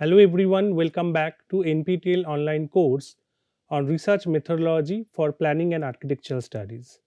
Hello everyone, welcome back to NPTEL online course on research methodology for planning and architectural studies.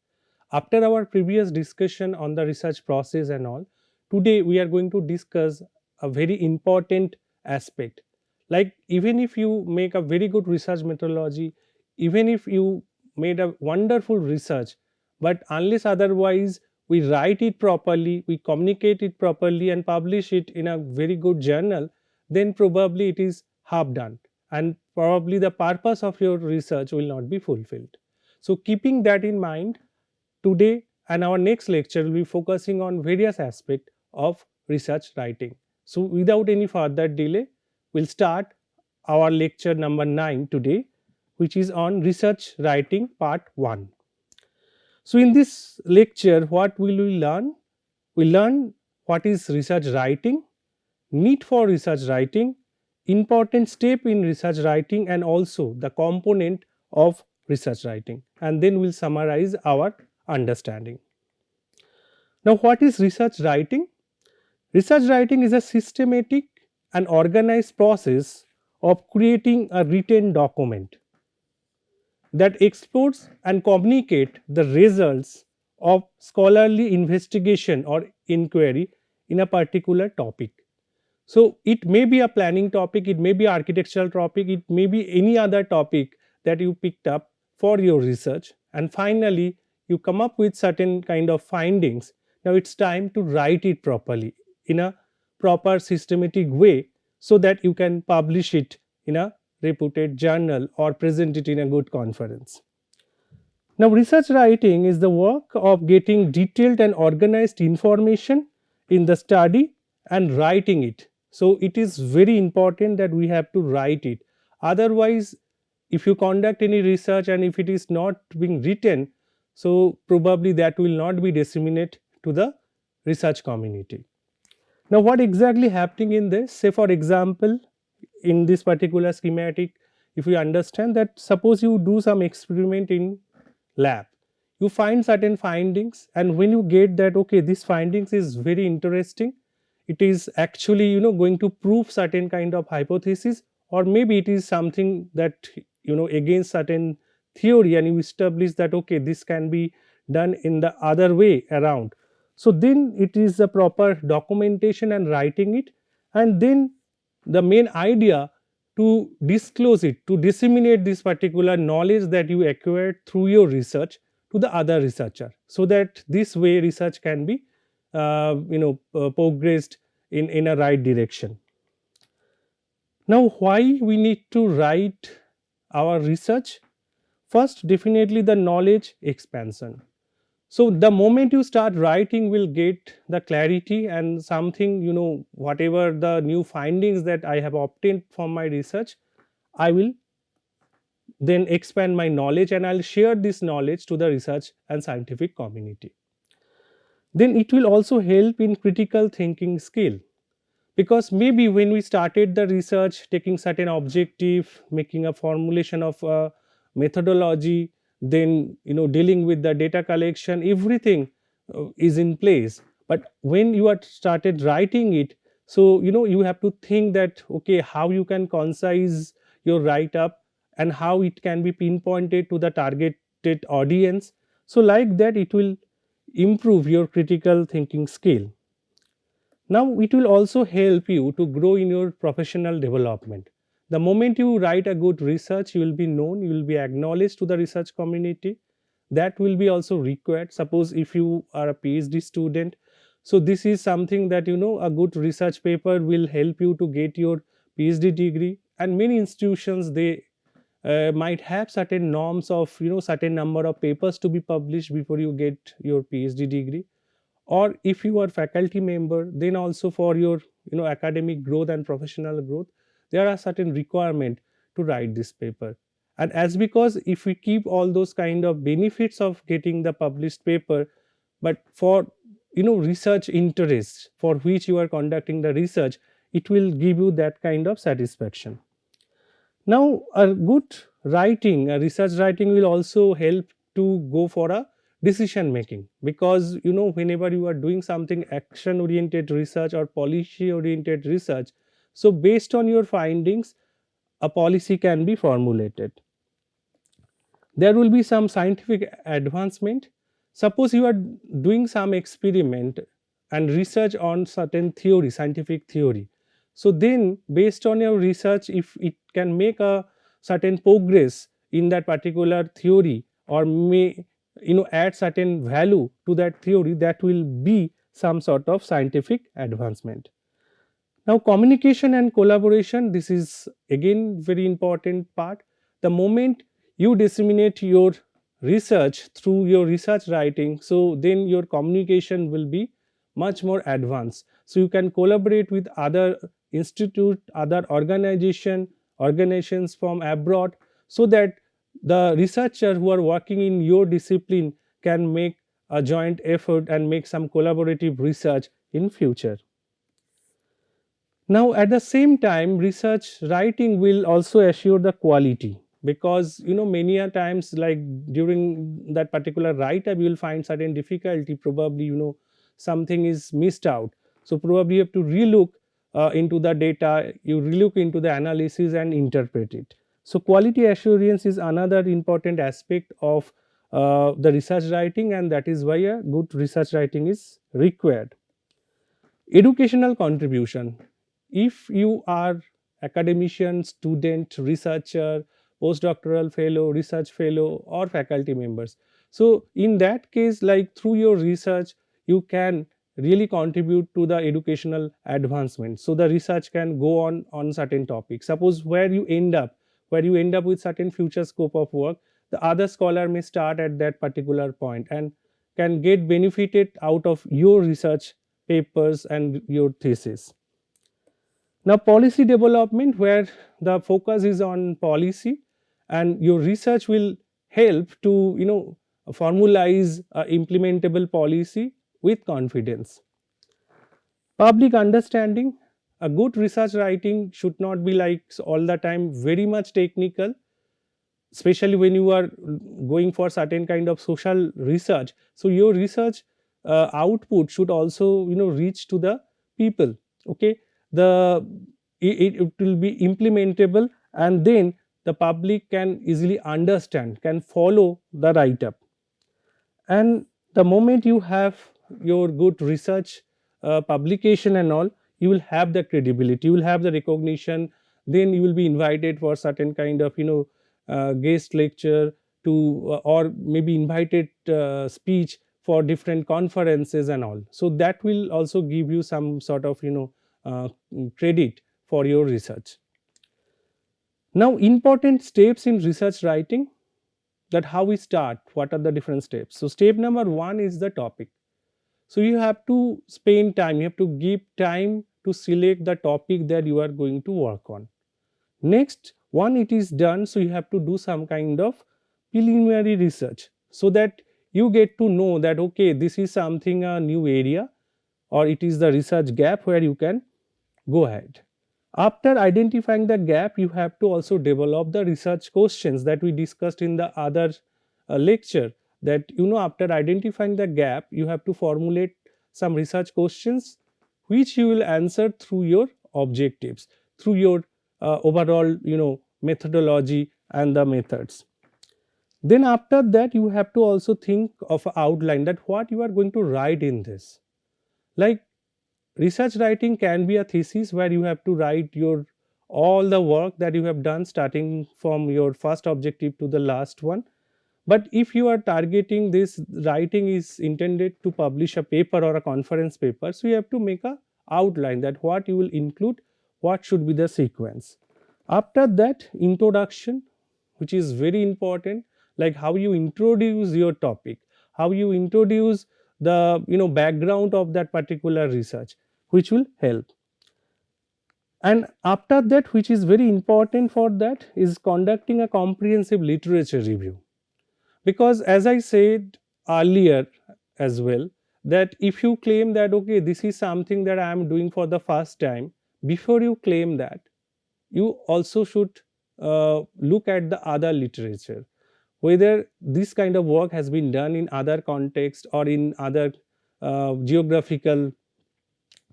After our previous discussion on the research process and all, today we are going to discuss a very important aspect. Like even if you make a very good research methodology, even if you made a wonderful research, but unless otherwise we write it properly, we communicate it properly and publish it in a very good journal, then probably it is half done and probably the purpose of your research will not be fulfilled. So keeping that in mind, today and our next lecture will be focusing on various aspects of research writing. So, without any further delay, we'll start our lecture number 9 today, which is on research writing part 1. So, in this lecture, what will we learn? We learn what is research writing, need for research writing, important step in research writing, and also the component of research writing. And then we'll summarize our understanding. Now, what is research writing? Research writing is a systematic and organized process of creating a written document that explores and communicate the results of scholarly investigation or inquiry in a particular topic. So, it may be a planning topic, it may be architectural topic, it may be any other topic that you picked up for your research, and finally you come up with certain kind of findings. Now it's time to write it properly in a proper systematic way so that you can publish it in a reputed journal or present it in a good conference. Now, research writing is the work of getting detailed and organized information in the study and writing it. So, it is very important that we have to write it. Otherwise, if you conduct any research and if it is not being written, so probably that will not be disseminated to the research community. Now, what exactly happening in this? Say, for example, in this particular schematic, if you understand that, suppose you do some experiment in lab, you find certain findings, and when you get that, okay, this findings is very interesting, it is actually going to prove certain kind of hypothesis, or maybe it is something that against certain theory, and you establish that okay, this can be done in the other way around. So then it is the proper documentation and writing it, and then the main idea to disclose it, to disseminate this particular knowledge that you acquired through your research to the other researcher, so that this way research can be progressed in a right direction. Now, why we need to write our research? First, definitely the knowledge expansion. So the moment you start writing, will get the clarity and something, whatever the new findings that I have obtained from my research, I will then expand my knowledge and I'll share this knowledge to the research and scientific community. Then it will also help in critical thinking skill, because maybe when we started the research, taking certain objective, making a formulation of a methodology, then dealing with the data collection, everything is in place. But when you are started writing it, so you have to think that okay, how you can concise your write up and how it can be pinpointed to the targeted audience. So like that, it will improve your critical thinking skill. Now, it will also help you to grow in your professional development. The moment you write a good research, you will be known, you will be acknowledged to the research community. That will be also required. Suppose if you are a PhD student, so this is something that a good research paper will help you to get your PhD degree. And many institutions, they might have certain norms of certain number of papers to be published before you get your PhD degree. Or if you are faculty member, then also for your academic growth and professional growth, there are certain requirement to write this paper. And as because if we keep all those kind of benefits of getting the published paper, but for research interests for which you are conducting the research, it will give you that kind of satisfaction. Now, a good writing, a research writing will also help to go for a decision making, because whenever you are doing something action oriented research or policy oriented research, So based on your findings, a policy can be formulated. There will be some scientific advancement. Suppose you are doing some experiment and research on certain theory, scientific theory. So then based on your research, if it can make a certain progress in that particular theory, or may add certain value to that theory, that will be some sort of scientific advancement. Now communication and collaboration, this is again very important part. The moment you disseminate your research through your research writing, so then your communication will be much more advanced. So you can collaborate with other institute, other organizations from abroad, so that the researcher who are working in your discipline can make a joint effort and make some collaborative research in future. Now at the same time, research writing will also assure the quality, because many a times, like during that particular write up, you will find certain difficulty, probably something is missed out. So probably you have to relook into the data, you relook into the analysis and interpret it. So quality assurance is another important aspect of the research writing, and that is why a good research writing is required. Educational contribution: if you are academician, student, researcher, postdoctoral fellow, research fellow, or faculty members, so in that case, like through your research, you can really contribute to the educational advancement. So the research can go on certain topics. Suppose where you end up with certain future scope of work, the other scholar may start at that particular point and can get benefited out of your research papers and your thesis. Now policy development, where the focus is on policy, and your research will help to formalize a implementable policy with confidence. Public understanding: a good research writing should not be like all the time very much technical, especially when you are going for certain kind of social research. So your research output should also reach to the people. Okay, the it will be implementable, and then the public can easily understand, can follow the write up. And the moment you have your good research publication and all, you will have the credibility, you will have the recognition. Then you will be invited for certain kind of guest lecture to or maybe invited speech for different conferences and all. So that will also give you some sort of credit for your research. Now important steps in research writing, that how we start, what are the different steps. So step number 1 is the topic. So you have to spend time, you have to give time to select the topic that you are going to work on. Next, one it is done, so you have to do some kind of preliminary research, so that you get to know that okay, this is something a new area, or it is the research gap where you can go ahead. After identifying the gap, you have to also develop the research questions that we discussed in the other lecture, that after identifying the gap, you have to formulate some research questions which you will answer through your objectives, through your overall methodology and the methods. Then after that, you have to also think of an outline, that what you are going to write in this. Like research writing can be a thesis where you have to write your all the work that you have done, starting from your first objective to the last one. But if you are targeting this writing is intended to publish a paper or a conference paper, so you have to make a outline, that what you will include, what should be the sequence. After that, introduction, which is very important, like how you introduce your topic, how you introduce the background of that particular research, which will help. And after that, which is very important for that, is conducting a comprehensive literature review. Because as I said earlier as well, that if you claim that okay, this is something that I am doing for the first time, before you claim that, you also should look at the other literature, whether this kind of work has been done in other context or in other geographical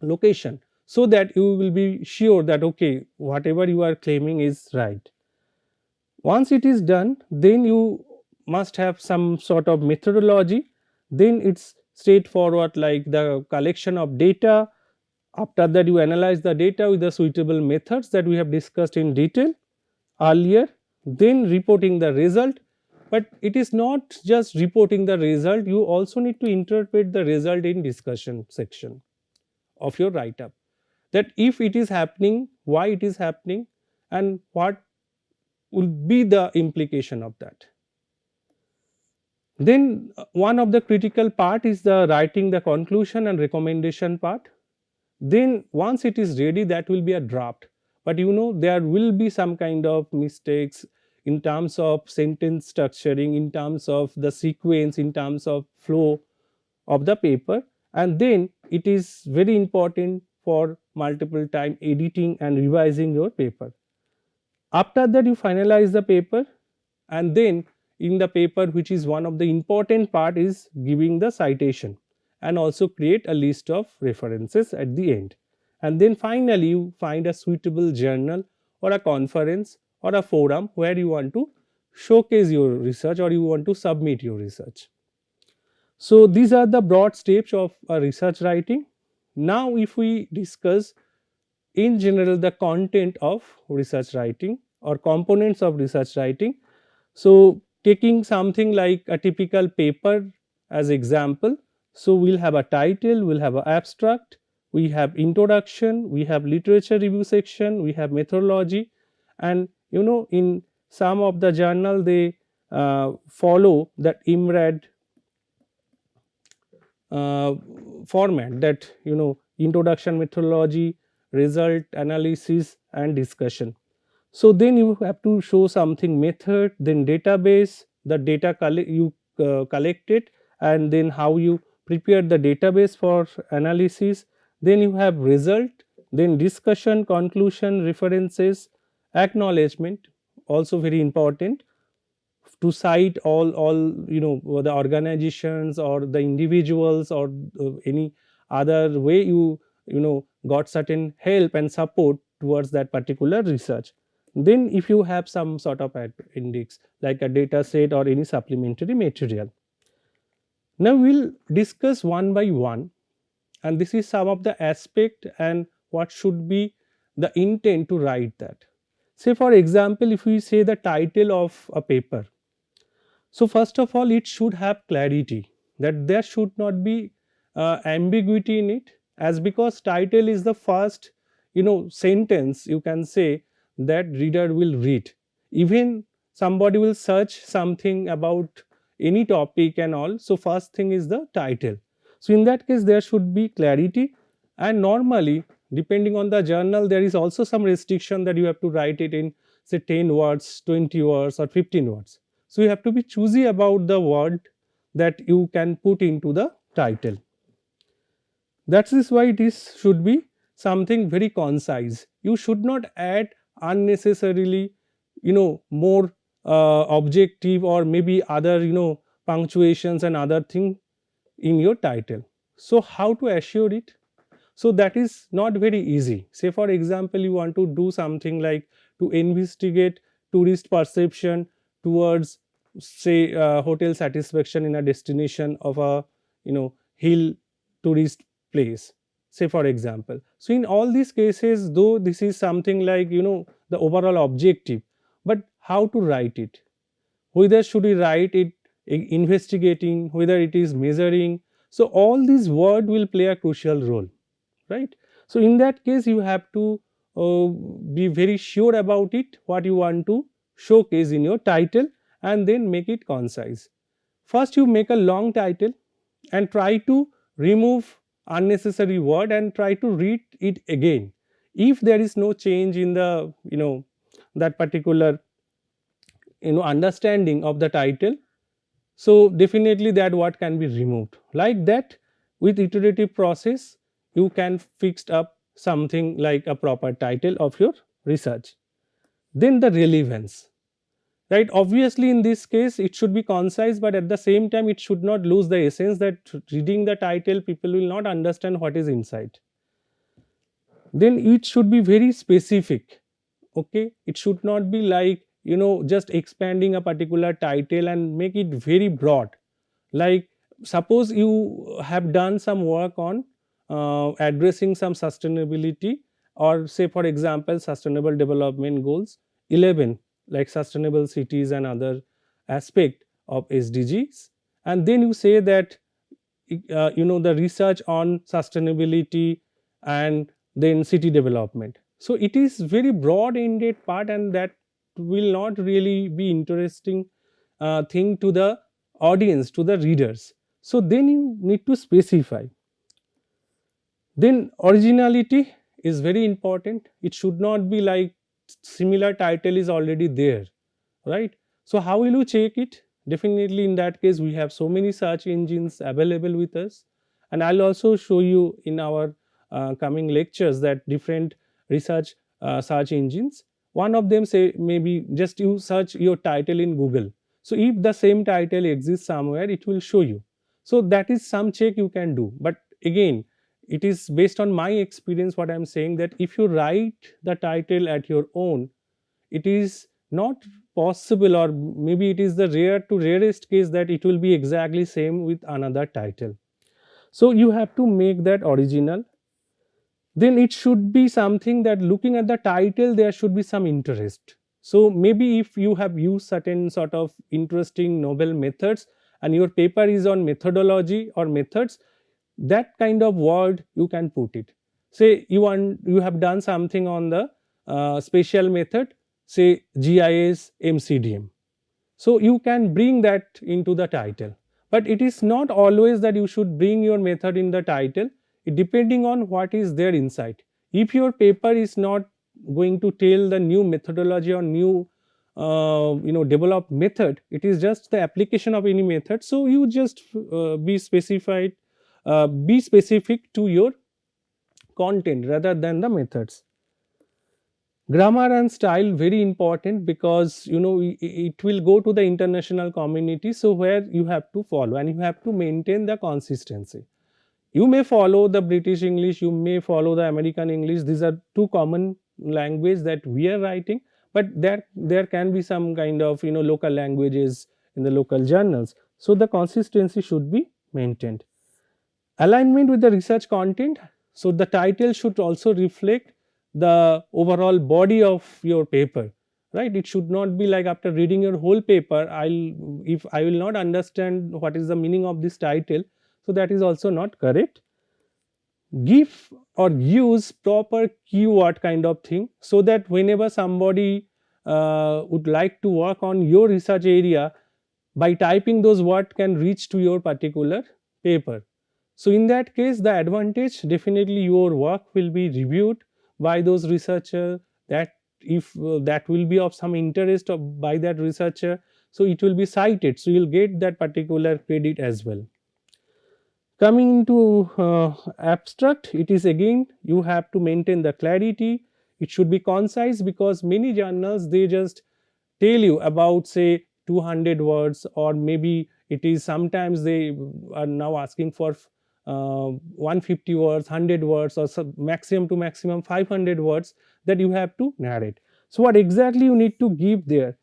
location. so that you will be sure that okay, whatever you are claiming is right. Once it is done, then you must have some sort of methodology. Then it's straightforward, like the collection of data. After that, you analyze the data with the suitable methods that we have discussed in detail earlier, then reporting the result. But it is not just reporting the result, you also need to interpret the result in discussion section of your write up, that if it is happening, why it is happening, and what will be the implication of that. Then one of the critical part is the writing the conclusion and recommendation part. Then once it is ready, that will be a draft. But you know, there will be some kind of mistakes in terms of sentence structuring, in terms of the sequence, in terms of flow of the paper, and then it is very important for multiple time editing and revising your paper. After that, you finalize the paper, and then in the paper, which is one of the important part, is giving the citation and also create a list of references at the end. And then finally, you find a suitable journal or a conference or a forum where you want to showcase your research or you want to submit your research. So these are the broad steps of research writing. Now if we discuss in general the content of research writing or components of research writing. So taking something like a typical paper as example, so we'll have a title, we'll have an abstract, we have introduction, we have literature review section, we have methodology, and you know, in some of the journal they follow that IMRAD format, that you know, introduction, methodology, result, analysis and discussion. So then you have to show something method, then database, the data you collected, and then how you prepare the database for analysis. Then you have result, then discussion, conclusion, references, acknowledgement, also very important, to cite all you know, the organizations or the individuals or any other way you know, got certain help and support towards that particular research. Then if you have some sort of index like a data set or any supplementary material. Now we will discuss one by one, and this is some of the aspect and what should be the intent to write that. Say for example, if we say the title of a paper, so first of all it should have clarity, that there should not be ambiguity in it, as because title is the first you know, sentence you can say that reader will read. Even somebody will search something about any topic and all, so first thing is the title. So in that case there should be clarity, and normally depending on the journal there is also some restriction that you have to write it in say 10 words, 20 words or 15 words. So you have to be choosy about the word that you can put into the title. That is why it is should be something very concise. You should not add unnecessarily you know, more objective or maybe other you know, punctuations and other thing in your title. So how to assure it? So that is not very easy. Say for example, you want to do something like to investigate tourist perception towards say hotel satisfaction in a destination of a you know, hill tourist place, say for example. So in all these cases, though this is something like you know, the overall objective, but how to write it, whether should we write it investigating, whether it is measuring, so all these words will play a crucial role, right? So in that case you have to be very sure about it, what you want to showcase in your title, and then make it concise. First you make a long title and try to remove unnecessary word and try to read it again. If there is no change in the you know, that particular you know, understanding of the title, so definitely that word can be removed. Like that, with iterative process you can fix up something like a proper title of your research. Then the relevance, right? Obviously in this case it should be concise, but at the same time it should not lose the essence, that reading the title people will not understand what is inside. then it should be very specific. Okay, it should not be like just expanding a particular title and make it very broad. Like, suppose you have done some work on addressing some sustainability, or say for example sustainable development goals 11, like sustainable cities and other aspect of SDGs, and then you say that the research on sustainability and then city development. So it is very broad ended part, and that will not really be interesting thing to the audience, to the readers. So then you need to specify. Then originality is very important. It should not be like similar title is already there, right? So how will you check it? Definitely in that case we have so many search engines available with us, and I'll also show you in our coming lectures that different research search engines. One of them, say, maybe just you search your title in Google. So if the same title exists somewhere, it will show you. So that is some check you can do. But again, it is based on my experience what I'm saying, that if you write the title at your own, it is not possible, or maybe it is the rare to rarest case that it will be exactly same with another title. So you have to make that original. Then it should be something that looking at the title there should be some interest. So maybe if you have used certain sort of interesting novel methods and your paper is on methodology or methods, that kind of word you can put it. Say you have done something on the spatial method, say GIS MCDM, so you can bring that into the title. But it is not always that you should bring your method in the title, it depending on what is there inside. If your paper is not going to tell the new methodology or new developed method, it is just the application of any method, so you just be specific to your content rather than the methods. Grammar and style very important, because it will go to the international community, so where you have to follow and you have to maintain the consistency. You may follow the British English, you may follow the American English, these are two common language that we are writing, but there can be some kind of local languages in the local journals, so the consistency should be maintained. Alignment with the research content, so the title should also reflect the overall body of your paper, right? It should not be like after reading your whole paper, if I will not understand what is the meaning of this title, so that is also not correct. Give or use proper keyword kind of thing, so that whenever somebody would like to work on your research area, by typing those words can reach to your particular paper. So in that case, the advantage, definitely your work will be reviewed by those researchers, that if that will be of some interest by that researcher, so it will be cited, so you'll get that particular credit as well. Coming to abstract, it is again you have to maintain the clarity. It should be concise, because many journals they just tell you about, say, 200 words, or maybe it is sometimes they are now asking for 150 words, 100 words, or some maximum to maximum 500 words that you have to narrate. So what exactly you need to give there?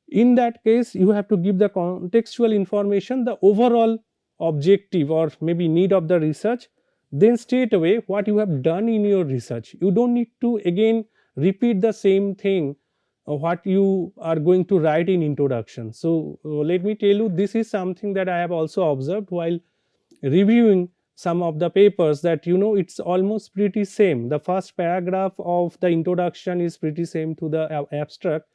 In that case, you have to give the contextual information, the overall objective or maybe need of the research, then straight away what you have done in your research. You don't need to again repeat the same thing what you are going to write in introduction. So let me tell you, this is something that I have also observed while reviewing some of the papers, that it's almost pretty same. The first paragraph of the introduction is pretty same to the abstract,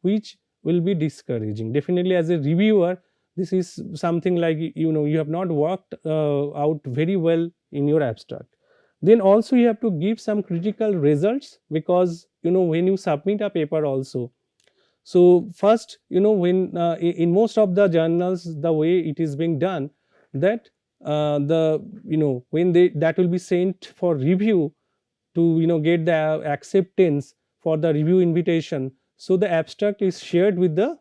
which will be discouraging. Definitely as a reviewer, this is something like you have not worked out very well in your abstract. Then also you have to give some critical results, because when you submit a paper also, so first when in most of the journals the way it is being done, that the when they that will be sent for review to get the acceptance for the review invitation, so the abstract is shared with the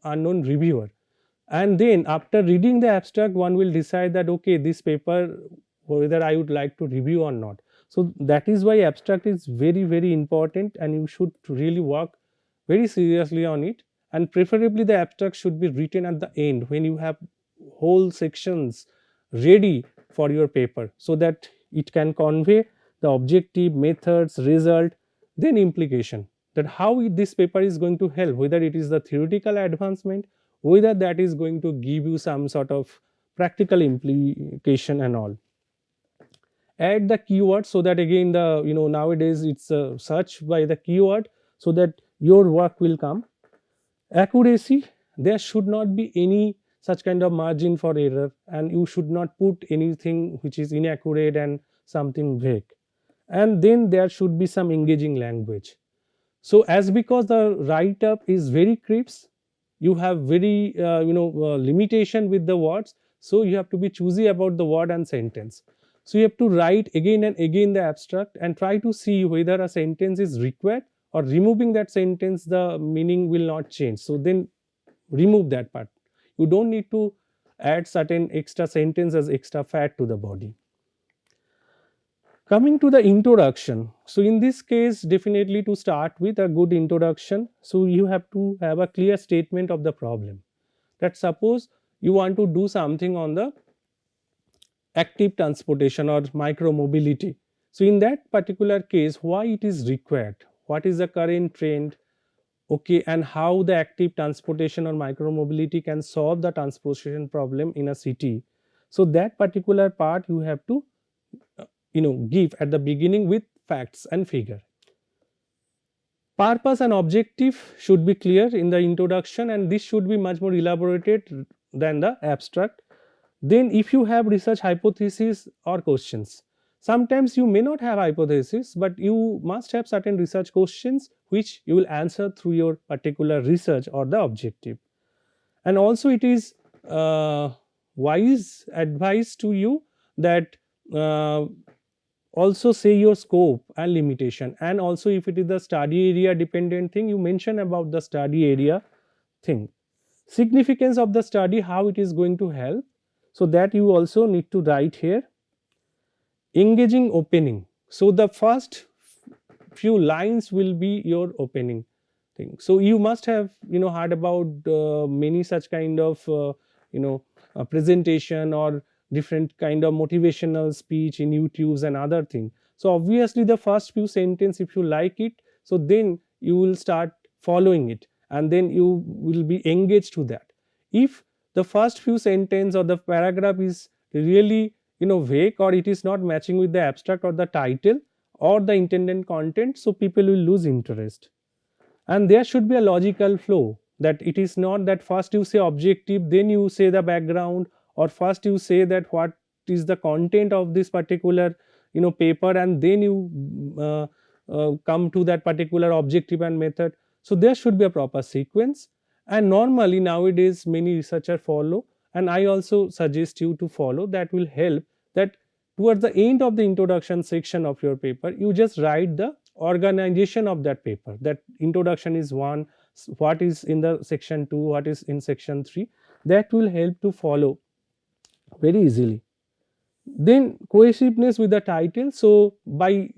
unknown reviewer, and then after reading the abstract one will decide that okay, this paper whether I would like to review or not. So that is why abstract is very very important, and you should really work very seriously on it, and preferably the abstract should be written at the end when you have whole sections ready for your paper, so that it can convey the objective, methods, result, then implication, that how this paper is going to help, whether it is the theoretical advancement, whether that is going to give you some sort of practical implication and all. Add the keyword, so that again the nowadays it's a search by the keyword, so that your work will come. Accuracy, there should not be any such kind of margin for error, and you should not put anything which is inaccurate and something vague. And then there should be some engaging language. So as because the write up is very crisp, you have very limitation with the words, so you have to be choosy about the word and sentence. So you have to write again and again the abstract and try to see whether a sentence is required, or removing that sentence the meaning will not change, so then remove that part. You don't need to add certain extra sentence as extra fat to the body. Coming to the introduction, so in this case definitely to start with a good introduction, so you have to have a clear statement of the problem, that suppose you want to do something on the active transportation or micro mobility. So in that particular case, why it is required, what is the current trend, okay, and how the active transportation or micro mobility can solve the transportation problem in a city. So that particular part you have to give at the beginning with facts and figure. Purpose and objective should be clear in the introduction, and this should be much more elaborated than the abstract. Then if you have research hypothesis or questions, sometimes you may not have hypothesis, but you must have certain research questions which you will answer through your particular research or the objective. And also it is wise advice to you that also say your scope and limitation, and also if it is the study area dependent thing, you mention about the study area thing, significance of the study, how it is going to help, so that you also need to write here. Engaging opening, so the first few lines will be your opening thing. So you must have heard about many such kind of presentation or different kind of motivational speech in YouTubes and other thing. So obviously the first few sentence, if you like it, so then you will start following it, and then you will be engaged to that. If the first few sentence or the paragraph is really vague, or it is not matching with the abstract or the title or the intended content, so people will lose interest. And there should be a logical flow, that it is not that first you say objective, then you say the background, or first you say that what is the content of this particular paper, and then you come to that particular objective and method. So there should be a proper sequence, and normally nowadays many researchers follow, and I also suggest you to follow. That will help, that towards the end of the introduction section of your paper, you just write the organization of that paper, that introduction is one, what is in the section 2, what is in section 3, that will help to follow very easily. Then cohesiveness with the title, so by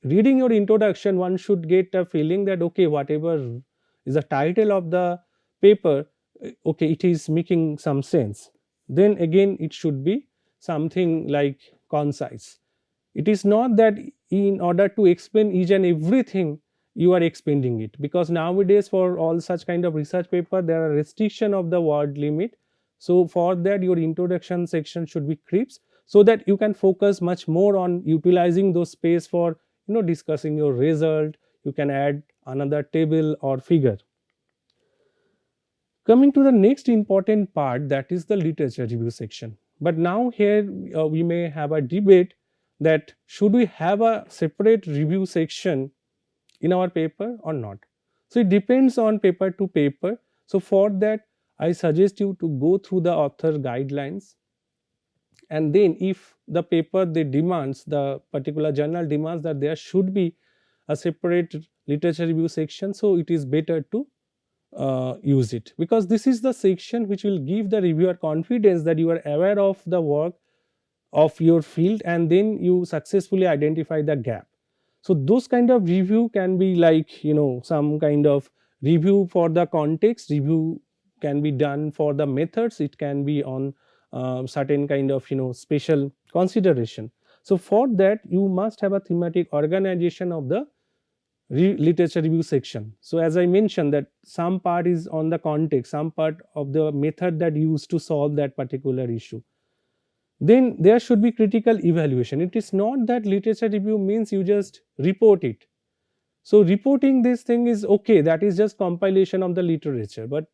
reading your introduction, one should get a feeling that okay, whatever is the title of the paper, okay, it is making some sense. Then again it should be something like concise. It is not that in order to explain each and everything you are expanding it, because nowadays for all such kind of research paper there are restriction of the word limit. So for that your introduction section should be crisp, so that you can focus much more on utilizing those space for discussing your result. You can add another table or figure. Coming to the next important part, that is the literature review section. But now here we may have a debate, that should we have a separate review section in our paper or not. So it depends on paper to paper. So for that I suggest you to go through the author guidelines, and then if the paper they demands, the particular journal demands that there should be a separate literature review section, so it is better to use it, because this is the section which will give the reviewer confidence that you are aware of the work of your field, and then you successfully identify the gap. So those kind of review can be like, some kind of review for the context, review can be done for the methods, it can be on certain kind of special consideration. So for that you must have a thematic organization of the literature review section. So as I mentioned that some part is on the context, some part of the method that used to solve that particular issue. Then there should be critical evaluation. It is not that literature review means you just report it. So reporting this thing is okay, that is just compilation of the literature, but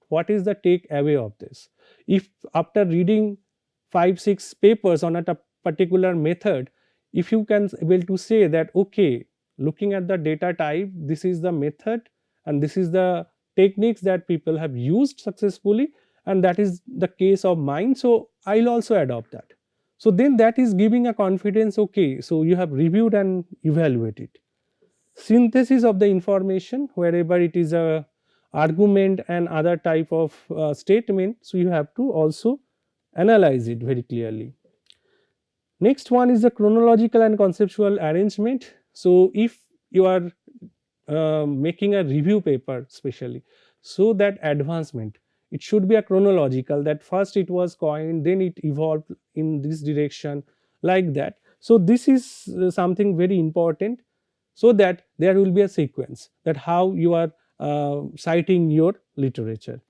what is the take away of this? If after reading 5 6 papers on a particular method, if you can able to say that okay, looking at the data type, this is the method and this is the techniques that people have used successfully, and that is the case of mine, so I'll also adopt that. So then that is giving a confidence, okay, so you have reviewed and evaluated. Synthesis of the information, wherever it is a argument and other type of statement, so you have to also analyze it very clearly. Next one is the chronological and conceptual arrangement. So if you are making a review paper especially, so that advancement, it should be a chronological, that first it was coined, then it evolved in this direction, like that. So this is something very important, so that there will be a sequence, that how you are citing your literature.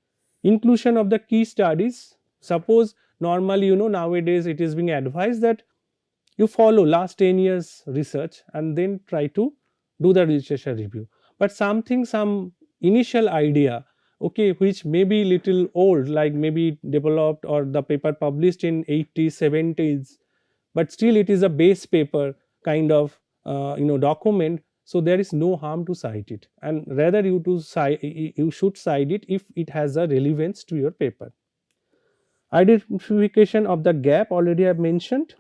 Inclusion of the key studies. Suppose normally nowadays it is being advised that you follow last 10 years research and then try to do the literature review, but some initial idea, okay, which may be little old, like maybe developed or the paper published in 80s 70s, but still it is a base paper kind of document, so there is no harm to cite it, and rather you should cite it if it has a relevance to your paper. Identification of the gap, already I have mentioned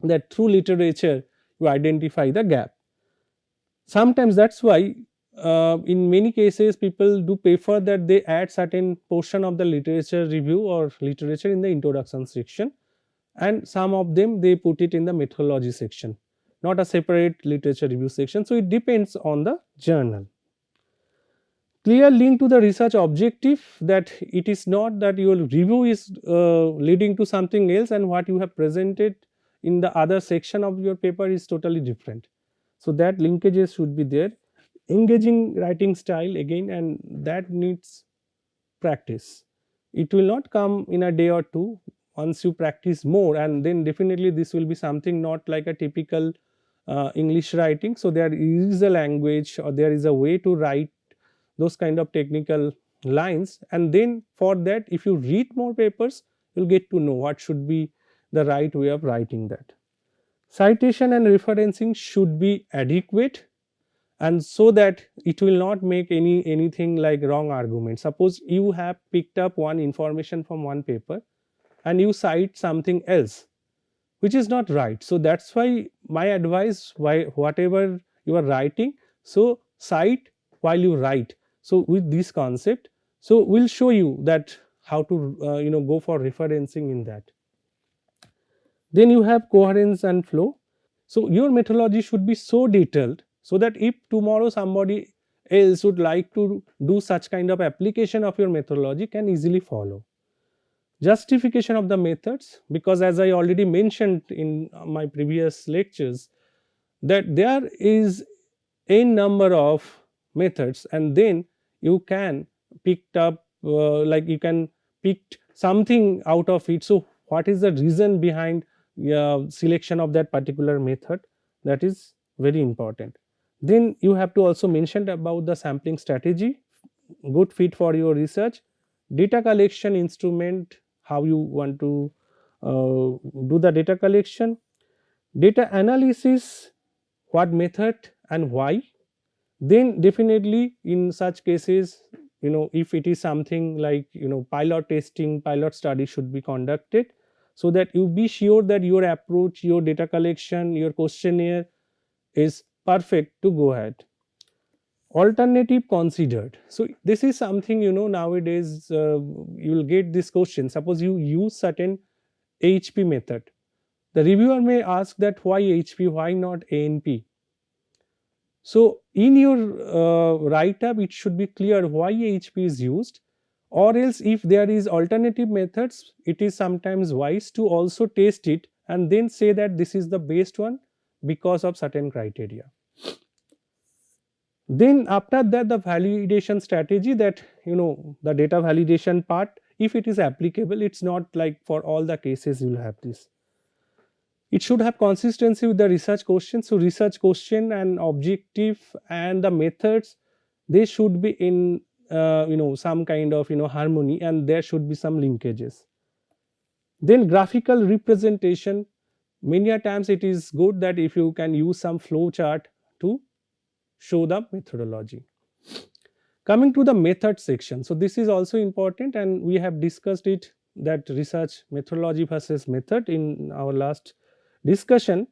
that through literature you identify the gap. Sometimes that is why in many cases people do prefer that they add certain portion of the literature review or literature in the introduction section, and some of them they put it in the methodology section, not a separate literature review section. So it depends on the journal. Clear link to the research objective, that it is not that your review is leading to something else and what you have presented in the other section of your paper is totally different. So that linkages should be there. Engaging writing style again, and that needs practice. It will not come in a day or two. Once you practice more, and then definitely this will be something not like a typical English writing. So there is a language or there is a way to write those kind of technical lines, and then for that if you read more papers you will get to know what should be the right way of writing that. Citation and referencing should be adequate, and so that it will not make anything like wrong argument. Suppose you have picked up one information from one paper and you cite something else which is not right. So that is why my advice, whatever you are writing, so cite while you write. So with this concept, so we will show you that how to go for referencing in that. Then you have coherence and flow. So your methodology should be so detailed, so that if tomorrow somebody else would like to do such kind of application of your methodology, can easily follow. Justification of the methods, because as I already mentioned in my previous lectures, that there is a number of methods, and then you can pick up like you can pick something out of it. So what is the reason behind selection of that particular method, that is very important. Then you have to also mention about the sampling strategy, good fit for your research. Data collection instrument, how you want to do the data collection. Data analysis, what method and why. Then definitely in such cases, if it is something like pilot testing, pilot study should be conducted, so that you be sure that your approach, your data collection, your questionnaire is perfect to go ahead. Alternative considered. So this is something nowadays you will get this question. Suppose you use certain AHP method, The reviewer may ask that why HP, why not ANP? So in your write up it should be clear why HP is used, or else if there is alternative methods, it is sometimes wise to also test it and then say that this is the best one because of certain criteria. Then after that, the validation strategy, that the data validation part, if it is applicable, it's not like for all the cases you will have this. It should have consistency with the research question. So research question and objective and the methods, they should be in some kind of harmony, and there should be some linkages. Then graphical representation, many a times it is good that if you can use some flow chart to show the methodology. Coming to the method section, so this is also important, and we have discussed it, that research methodology versus method, in our last discussion.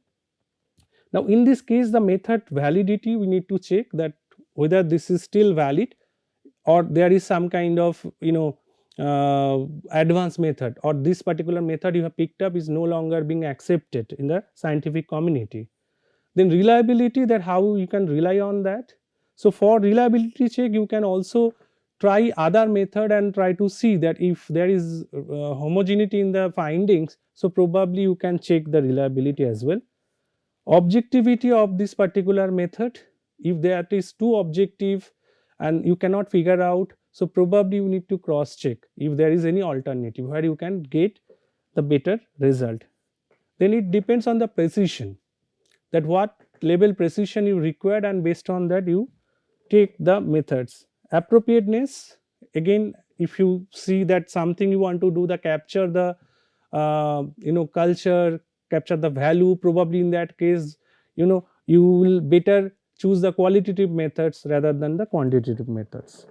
Now in this case, the method validity, we need to check that whether this is still valid, or there is some kind of advanced method, or this particular method you have picked up is no longer being accepted in the scientific community. Then reliability, that how you can rely on that. So for reliability check, you can also try other method and try to see that if there is homogeneity in the findings, so probably you can check the reliability as well. Objectivity of this particular method, if that is too objective and you cannot figure out, so probably you need to cross check if there is any alternative where you can get the better result. Then it depends on the precision, that what level precision you require, and based on that you take the methods. Appropriateness, again, if you see that something you want to do, the capture the culture, capture the value, probably in that case you will better choose the qualitative methods rather than the quantitative methods.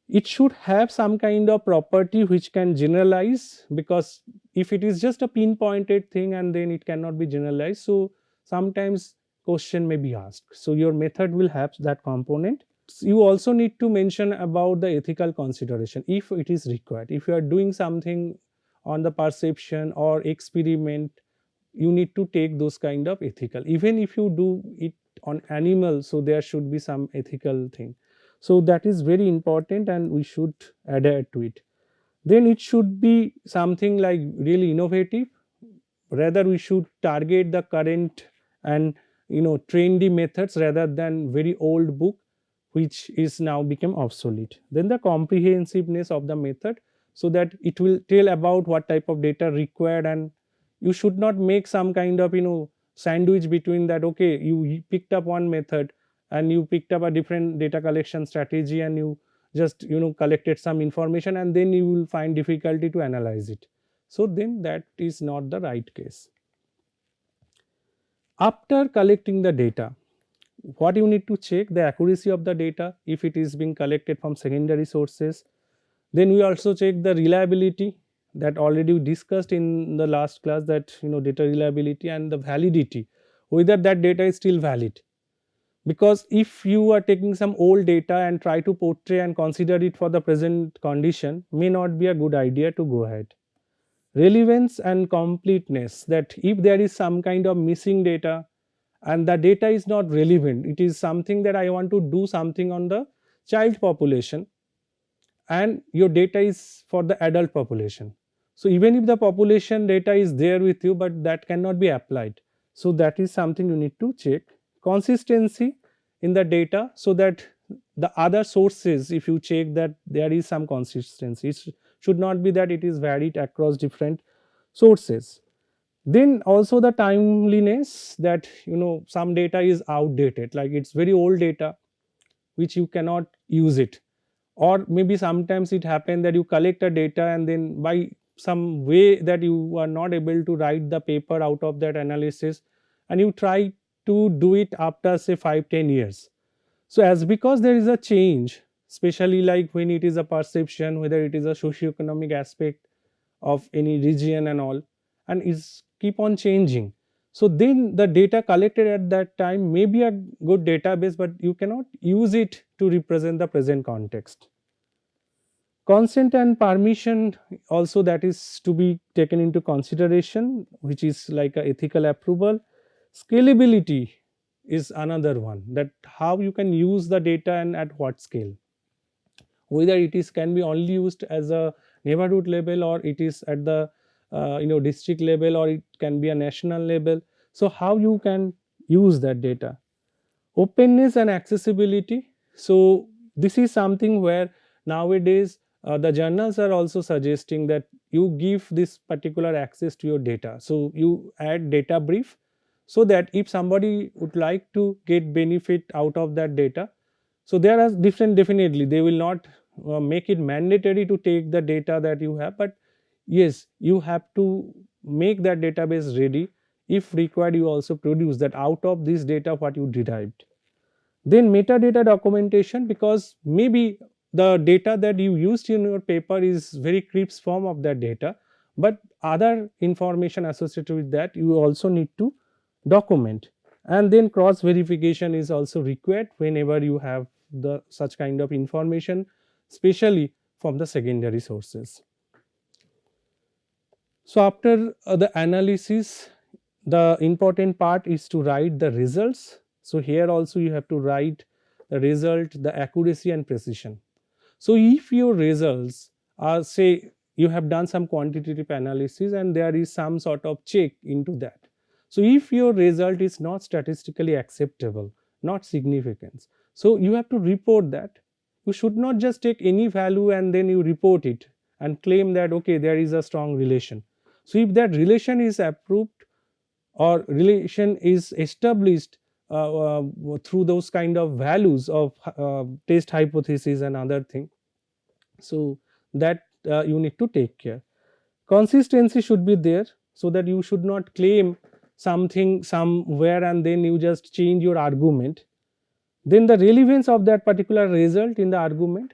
It should have some kind of property which can generalize, because if it is just a pinpointed thing and then it cannot be generalized, so sometimes question may be asked. So your method will have that component. You also need to mention about the ethical consideration if it is required. If you are doing something on the perception or experiment, you need to take those kind of ethical. Even if you do it on animal, so there should be some ethical thing. So that is very important and we should adhere to it. Then it should be something like really innovative. Rather we should target the current and trendy methods rather than very old book which is now become obsolete. Then the comprehensiveness of the method, so that it will tell about what type of data required, and you should not make some kind of sandwich between that. Okay, you picked up one method and you picked up a different data collection strategy and you just collected some information and then you will find difficulty to analyze it. So then that is not the right case. After collecting the data, what you need to check, the accuracy of the data if it is being collected from secondary sources. Then we also check the reliability, that already we discussed in the last class, that data reliability, and the validity, whether that data is still valid. Because if you are taking some old data and try to portray and consider it for the present condition, may not be a good idea to go ahead. Relevance and completeness, that if there is some kind of missing data and the data is not relevant, it is something that I want to do something on the child population and your data is for the adult population. So even if the population data is there with you, but that cannot be applied. So that is something you need to check. Consistency in the data, so that the other sources, if you check that there is some consistency, it should not be that it is varied across different sources. Then also the timeliness, that some data is outdated, like it's very old data which you cannot use it, or maybe sometimes it happens that you collect a data and then by some way that you are not able to write the paper out of that analysis, and you try to do it after say 5-10 years. So as because there is a change, especially like when it is a perception, whether it is a socioeconomic aspect of any region and all, and is keep on changing, so then the data collected at that time may be a good database, but you cannot use it to represent the present context. Consent and permission also, that is to be taken into consideration, which is like a ethical approval. Scalability is another one, that how you can use the data and at what scale, whether it is can be only used as a neighborhood level, or it is at the district level, or it can be a national level. So how you can use that data. Openness and accessibility. So this is something where nowadays the journals are also suggesting that you give this particular access to your data. So you add data brief, so that if somebody would like to get benefit out of that data, so there are different, definitely they will not make it mandatory to take the data that you have, but yes, you have to make that database ready. If required, you also produce that out of this data what you derived. Then metadata documentation, because maybe the data that you used in your paper is very crisp form of that data, but other information associated with that you also need to document. And then cross verification is also required whenever you have the such kind of information, especially from the secondary sources. So after the analysis, the important part is to write the results. So here also you have to write the result, the accuracy and precision. So if your results are, say you have done some quantitative analysis and there is some sort of check into that. So if your result is not statistically acceptable, not significant, so you have to report that. You should not just take any value and then you report it and claim that okay, there is a strong relation. So if that relation is approved or relation is established through those kind of values of test hypothesis and other thing, so that you need to take care. Consistency should be there, so that you should not claim something somewhere and then you just change your argument. Then the relevance of that particular result in the argument,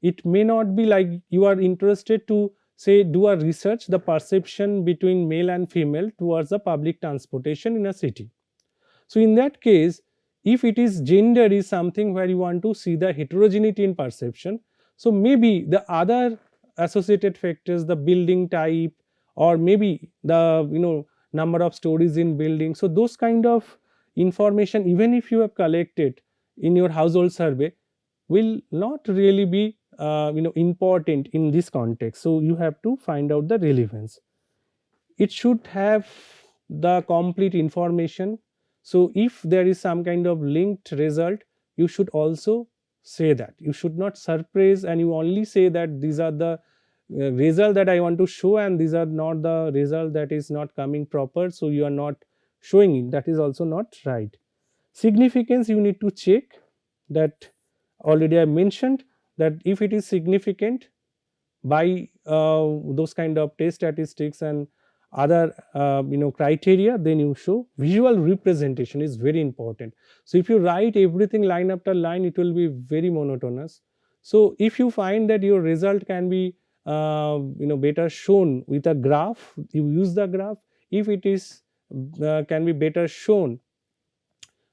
it may not be like you are interested to say do a research the perception between male and female towards the public transportation in a city. So in that case, if it is gender is something where you want to see the heterogeneity in perception, so maybe the other associated factors, the building type, or maybe the number of stories in building, so those kind of information, even if you have collected in your household survey, will not really be important in this context. So you have to find out the relevance. It should have the complete information. So if there is some kind of linked result, you should also say that. You should not surprise and you only say that these are the result that I want to show and these are not the result that is not coming proper, so you are not showing it. That is also not right. Significance, you need to check that. Already I mentioned that if it is significant by those kind of test statistics and other criteria, then you show. Visual representation is very important. So if you write everything line after line, it will be very monotonous. So if you find that your result can be better shown with a graph, you use the graph. If it is can be better shown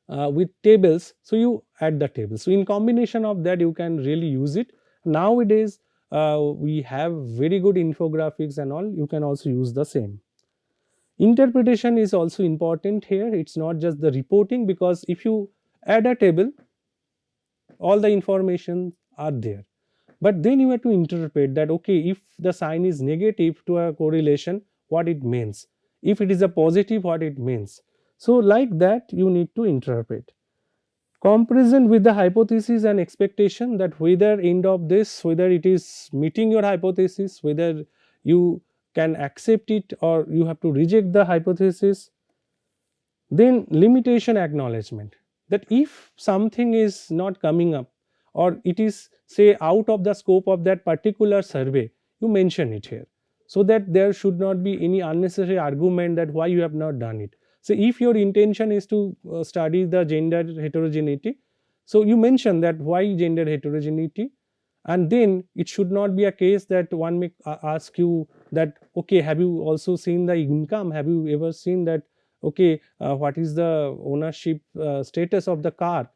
with tables, so you add the table. So in combination of that you can really use it. Nowadays we have very good infographics and all, you can also use the same. Interpretation is also important here. It's not just the reporting, because if you add a table, all the information are there, but then you have to interpret that okay, if the sign is negative to a correlation, what it means, if it is a positive, what it means. So like that you need to interpret. Comparison with the hypothesis and expectation, that whether end of this, whether it is meeting your hypothesis, whether you can accept it or you have to reject the hypothesis. Then limitation acknowledgement, that if something is not coming up or it is say out of the scope of that particular survey, you mention it here, so that there should not be any unnecessary argument that why you have not done it. So if your intention is to study the gender heterogeneity, so you mention that why gender heterogeneity, and then it should not be a case that one may ask you that okay, have you also seen the income, have you ever seen that okay, what is the ownership status of the car.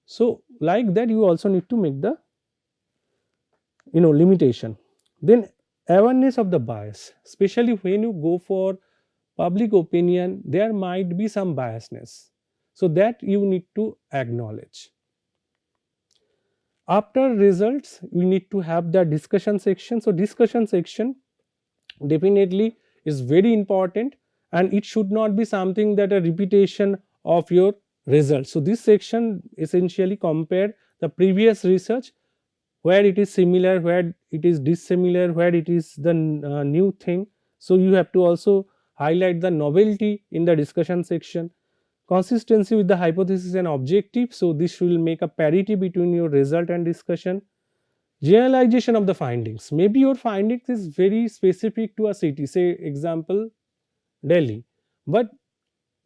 So like that you also need to make the limitation. Then awareness of the bias, especially when you go for public opinion, there might be some biasness, so that you need to acknowledge. After results, we need to have the discussion section. So discussion section definitely is very important, and it should not be something that a repetition of your results. So this section essentially compare the previous research, where it is similar, where it is dissimilar, where it is the new thing. So you have to also highlight the novelty in the discussion section. Consistency with the hypothesis and objective, so this will make a parity between your result and discussion. Generalization of the findings, maybe your findings is very specific to a city, say example Delhi, but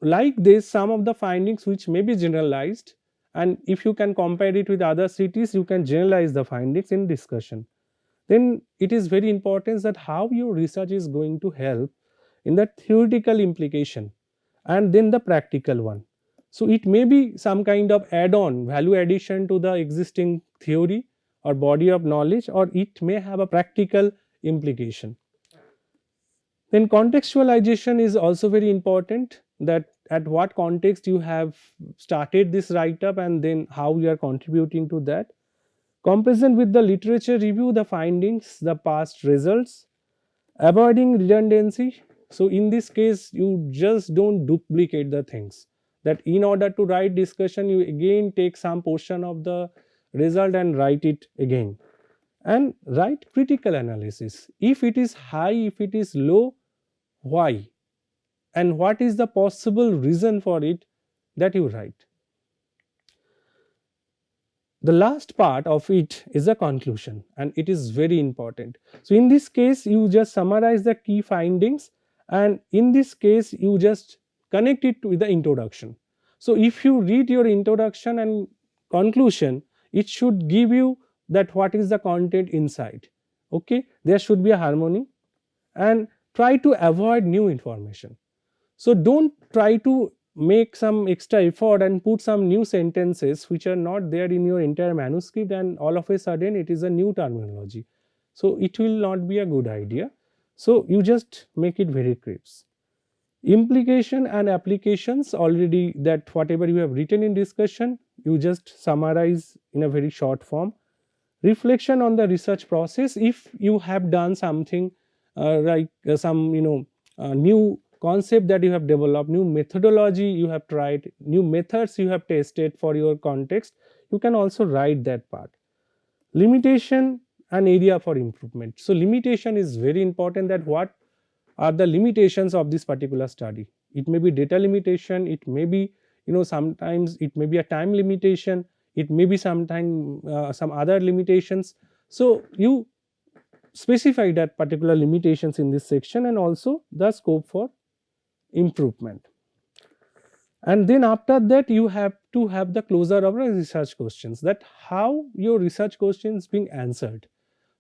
like this some of the findings which may be generalized, and if you can compare it with other cities, you can generalize the findings in discussion. Then it is very important that how your research is going to help in the theoretical implication and then the practical one. So it may be some kind of add on value addition to the existing theory or body of knowledge, or it may have a practical implication. Then contextualization is also very important, that at what context you have started this write up and then how you are contributing to that. Comparison with the literature, review the findings, the past results. Avoiding redundancy, so in this case you just don't duplicate the things, that in order to write discussion you again take some portion of the result and write it again. And write critical analysis, if it is high, if it is low, why, and what is the possible reason for it, that you write. The last part of it is a conclusion, and it is very important. So in this case you just summarize the key findings, and in this case you just connect it with the introduction. So if you read your introduction and conclusion, it should give you that what is the content inside. Okay, there should be a harmony, and try to avoid new information. So don't try to make some extra effort and put some new sentences which are not there in your entire manuscript, and all of a sudden it is a new terminology. So it will not be a good idea. So you just make it very crisp. Implication and applications, already that whatever you have written in discussion, you just summarize in a very short form. Reflection on the research process, if you have done something like some new concept that you have developed, new methodology you have tried, new methods you have tested for your context, you can also write that part. Limitation and area for improvement, so limitation is very important, that what are the limitations of this particular study. It may be data limitation, it may be sometimes it may be a time limitation, it may be sometime some other limitations. So you specify that particular limitations in this section, and also the scope for improvement. And then after that you have to have the closure of the research questions, that how your research questions being answered.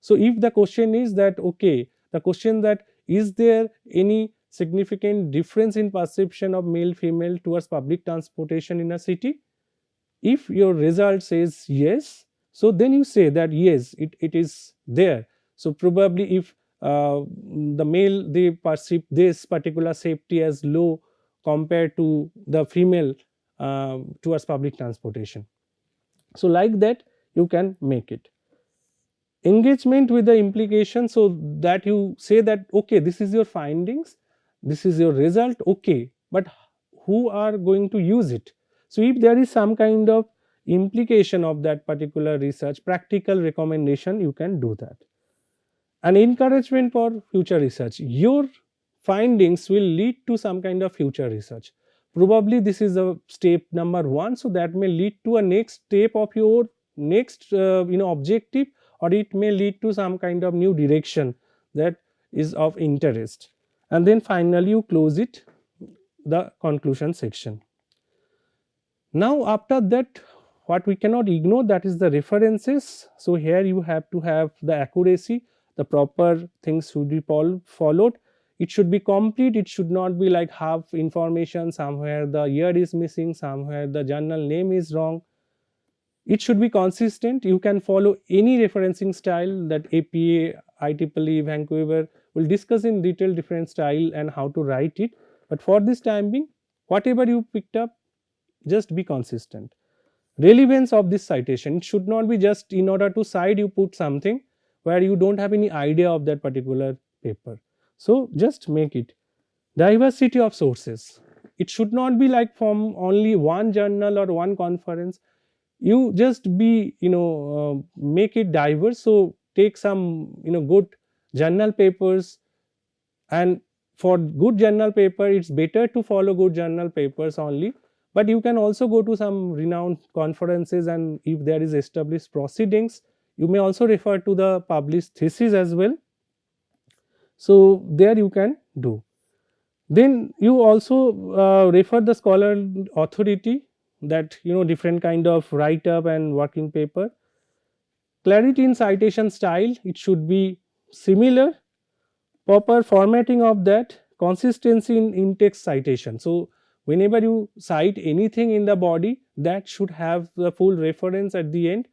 So if the question is that, okay, the question that is there any significant difference in perception of male female towards public transportation in a city, if your result says yes, so then you say that yes, it is there. So probably if the male, they perceive this particular safety as low compared to the female towards public transportation. So like that you can make it. Engagement with the implication, so that you say that, okay, this is your findings, this is your result, okay, but who are going to use it. So if there is some kind of implication of that particular research, practical recommendation, you can do that. And encouragement for future research, your findings will lead to some kind of future research. Probably this is a step number 1, so that may lead to a next step of your next objective, or it may lead to some kind of new direction that is of interest. And then finally you close it, the conclusion section. Now after that, what we cannot ignore, that is the references. So here you have to have the accuracy, the proper things should be followed. It should be complete, it should not be like half information, somewhere the year is missing, somewhere the journal name is wrong. It should be consistent. You can follow any referencing style that APA, IEEE, Vancouver will discuss in detail different style and how to write it. But for this time being, whatever you picked up, just be consistent. Relevance of this citation, it should not be just in order to cite you put something where you don't have any idea of that particular paper. So just make it. Diversity of sources, it should not be like from only one journal or one conference. You just be, make it diverse. So take some, good journal papers, and for good journal paper it's better to follow good journal papers only, but you can also go to some renowned conferences, and if there is established proceedings, you may also refer to the published thesis as well. So there you can do. Then you also refer the scholar authority, that different kind of write up and working paper. Clarity in citation style, it should be similar. Proper formatting of that, consistency in in-text citation. So whenever you cite anything in the body, that should have the full reference at the end,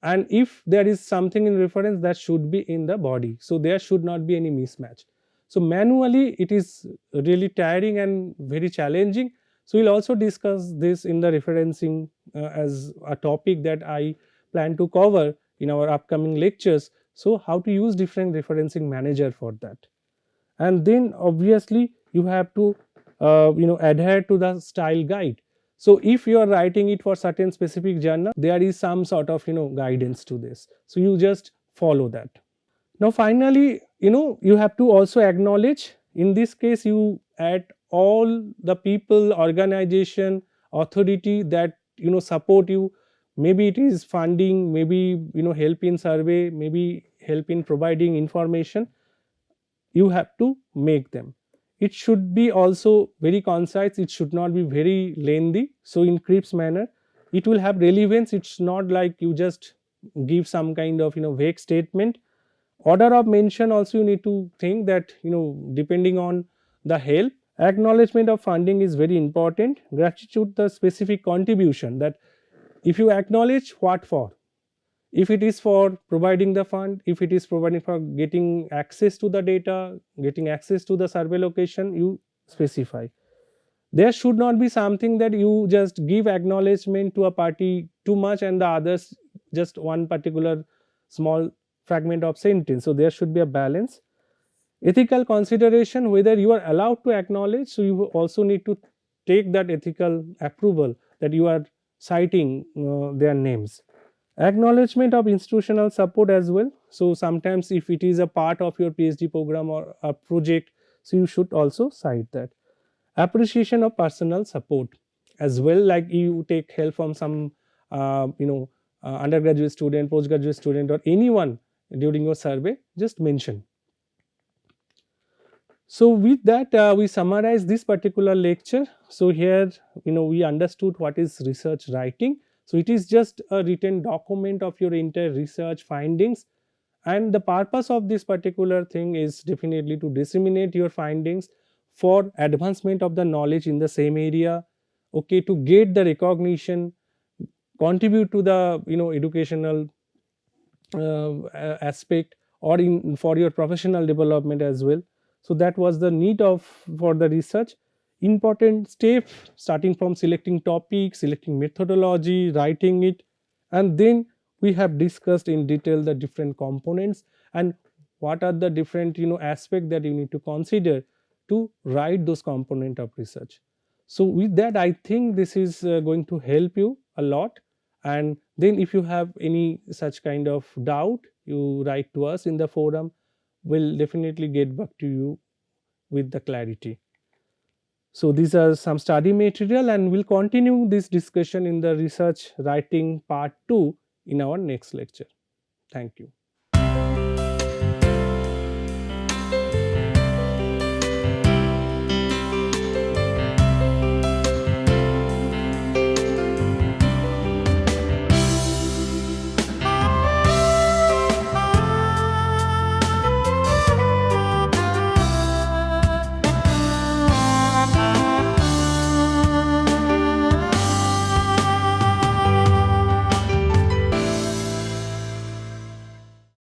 and if there is something in reference, that should be in the body. So there should not be any mismatch. So manually it is really tiring and very challenging. So we'll also discuss this in the referencing as a topic that I plan to cover in our upcoming lectures. So how to use different referencing manager for that. And then obviously you have to adhere to the style guide. So if you are writing it for certain specific journal, there is some sort of guidance to this, so you just follow that. Now finally, you have to also acknowledge, in this case you add all the people, organization, authority that support you. Maybe it is funding, maybe help in survey, maybe help in providing information. You have to make them. It should be also very concise, it should not be very lengthy. So in crisp manner, it will have relevance. It's not like you just give some kind of vague statement. Order of mention also, you need to think that depending on the help. Acknowledgement of funding is very important. Gratitude the specific contribution, that if you acknowledge what for, if it is for providing the fund, if it is providing for getting access to the data, getting access to the survey location, you specify. There should not be something that you just give acknowledgement to a party too much and the others just one particular small fragment of sentence. So there should be a balance. Ethical consideration, whether you are allowed to acknowledge, so you also need to take that ethical approval that you are citing their names. Acknowledgement of institutional support as well. So sometimes if it is a part of your PhD program or a project, so you should also cite that. Appreciation of personal support as well, like you take help from some undergraduate student, postgraduate student, or anyone during your survey, just mention. So with that we summarize this particular lecture. So here we understood what is research writing. So it is just a written document of your entire research findings, and the purpose of this particular thing is definitely to disseminate your findings for advancement of the knowledge in the same area, okay, to get the recognition, contribute to the educational aspect, or in for your professional development as well. So that was the need of for the research. Important step, starting from selecting topic, selecting methodology, writing it, and then we have discussed in detail the different components and what are the different aspect that you need to consider to write those component of research. So with that I think this is going to help you a lot, and then if you have any such kind of doubt, you write to us in the forum. We'll definitely get back to you with the clarity. So these are some study material, and we'll continue this discussion in the research writing part 2 in our next lecture. Thank you.